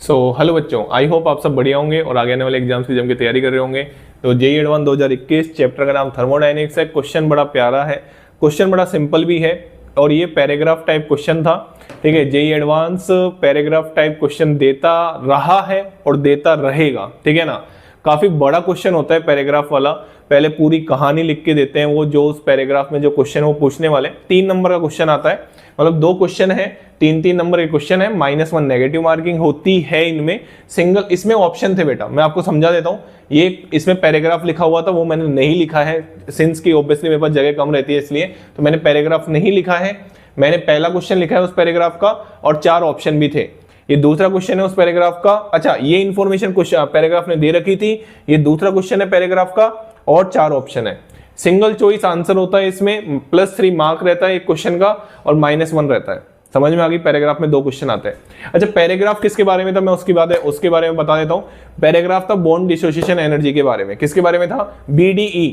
Hello बच्चों, I hope आप सब बढ़िया होंगे और आगे आने वाले एग्जाम्स की जम की तैयारी कर रहे होंगे। तो जेईई एडवांस 2021 चैप्टर का नाम थर्मोडायनेमिक्स है। क्वेश्चन बड़ा प्यारा है, क्वेश्चन बड़ा सिंपल भी है और ये पैराग्राफ टाइप क्वेश्चन था। ठीक है, JEE advance paragraph type question देता रहा है और देता रहेगा। ठीक है ना, काफी बड़ा क्वेश्चन होता है पैराग्राफ वाला। पहले पूरी कहानी लिख के देते हैं वो, जो उस पैराग्राफ में जो क्वेश्चन वो पूछने वाले। 3 नंबर का क्वेश्चन आता है, मतलब 2 क्वेश्चन है, 3-3 नंबर के क्वेश्चन है, -1 नेगेटिव मार्किंग होती है इनमें। सिंगल इसमें ऑप्शन थे बेटा, मैं आपको समझा देता हूँ। ये इसमें पैराग्राफ लिखा हुआ था, वो मैंने नहीं लिखा है सिंस की ऑब्वियसली मेरे पास जगह कम रहती है, इसलिए तो मैंने पैराग्राफ नहीं लिखा है। मैंने पहला क्वेश्चन लिखा है उस पैराग्राफ का और 4 ऑप्शन भी थे। ये दूसरा क्वेश्चन है उस पैराग्राफ का। अच्छा, ये इंफॉर्मेशन क्वेश्चन पैराग्राफ ने दे रखी थी। ये दूसरा क्वेश्चन है पैराग्राफ का और 4 ऑप्शन है। सिंगल चॉइस आंसर होता है इसमें, +3 मार्क रहता है एक क्वेश्चन का और -1 रहता है। समझ में आ गई? पैराग्राफ में 2 क्वेश्चन आते हैं। अच्छा, पैराग्राफ किसके बारे में था, मैं उसके बारे में बता देता हूं। पैराग्राफ था बॉन्ड डिसोसिएशन एनर्जी के बारे में। किसके बारे में था? BDE,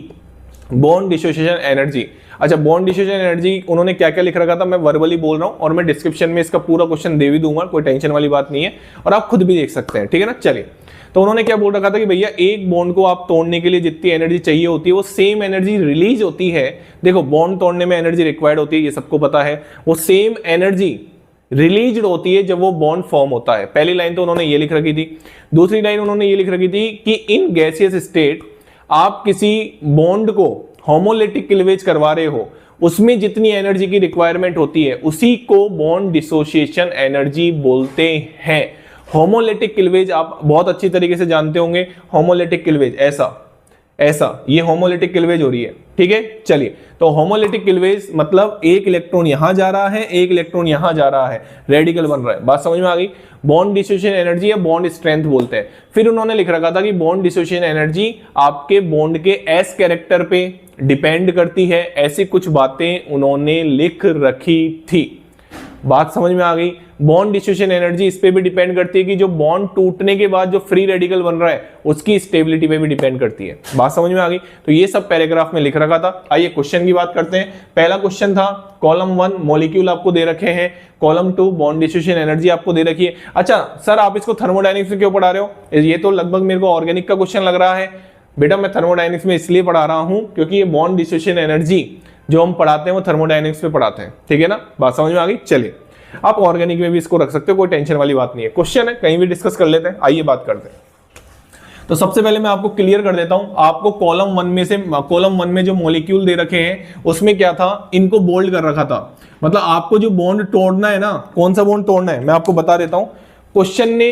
bond dissociation energy. अच्छा, बॉन्ड डिसोसिएशन एनर्जी उन्होंने क्या क्या लिख रखा था मैं वर्बली बोल रहा हूं और मैं डिस्क्रिप्शन में इसका पूरा क्वेश्चन दे भी दूंगा, कोई टेंशन वाली बात नहीं है और आप खुद भी देख सकते हैं। ठीक है ना, चलिए। तो उन्होंने क्या बोल रखा था कि भैया एक बॉन्ड को आप तोड़ने के लिए जितनी एनर्जी चाहिए होती है वो सेम एनर्जी रिलीज होती है। देखो, बॉन्ड तोड़ने में एनर्जी रिक्वायर्ड होती है, ये सबको पता है। वो सेम एनर्जी रिलीज होती है जब वो बॉन्ड फॉर्म होता है। पहली लाइन तो उन्होंने ये लिख रखी थी। दूसरी लाइन उन्होंने ये लिख रखी थी कि इन गैसियस स्टेट आप किसी बॉन्ड को होमोलिटिक क्लीवेज करवा रहे हो, उसमें जितनी एनर्जी की रिक्वायरमेंट होती है उसी को बॉन्ड डिसोसिएशन एनर्जी बोलते हैं। होमोलिटिक क्लीवेज आप बहुत अच्छी तरीके से जानते होंगे। होमोलिटिक क्लीवेज ऐसा ये होमोलिटिक क्लीवेज हो रही है। ठीक है, चलिए। तो होमोलिटिक क्लीवेज मतलब एक इलेक्ट्रॉन यहां जा रहा है, एक इलेक्ट्रॉन यहां जा रहा है, रेडिकल बन रहा है। बात समझ में आ गई? बॉन्ड डिसोसिएशन एनर्जी या बॉन्ड स्ट्रेंथ बोलते हैं। फिर उन्होंने लिख रखा था कि बॉन्ड डिसोसिएशन एनर्जी आपके बॉन्ड के एस कैरेक्टर पे डिपेंड करती है। ऐसी कुछ बातें उन्होंने लिख रखी थी। बात समझ में आ गई? बॉन्ड डिसोसिएशन एनर्जी इस पे भी डिपेंड करती है कि जो बॉन्ड टूटने के बाद जो फ्री रेडिकल बन रहा है उसकी स्टेबिलिटी पे भी डिपेंड करती है। बात समझ में आ गई? तो ये सब पैराग्राफ में लिख रखा था। आइए क्वेश्चन की बात करते हैं। पहला क्वेश्चन था कॉलम 1 मॉलिक्यूल आपको दे रखे हैं, कॉलम 2 बॉन्ड डिसोसिएशन एनर्जी आपको दे रखी है। अच्छा सर, आप इसको थर्मोडायनेमिक्स में क्यों पढ़ा रहे हो? ये तो लगभग मेरे को ऑर्गेनिक का क्वेश्चन लग रहा है। बेटा, मैं थर्मोडायनेमिक्स में इसलिए पढ़ा रहा हूं क्योंकि ये बॉन्ड डिसोसिएशन एनर्जी जो हम पढ़ाते हैं वो थर्मोडायनेमिक्स में पढ़ाते हैं। ठीक है ना, बात समझ में आ गई? चलिए, आप ऑर्गेनिक में भी इसको रख सकते हो, कोई टेंशन वाली बात नहीं है। क्वेश्चन है, कहीं भी डिस्कस कर लेते हैं। आइए बात करते हैं। तो सबसे पहले मैं आपको क्लियर कर देता हूं, आपको कॉलम 1 में जो मॉलिक्यूल दे रखे हैं उसमें क्या था, इनको बोल्ड कर रखा था। मतलब आपको जो बॉन्ड तोड़ना है ना, कौन सा बॉन्ड तोड़ना है मैं आपको बता देता हूं। क्वेश्चन ने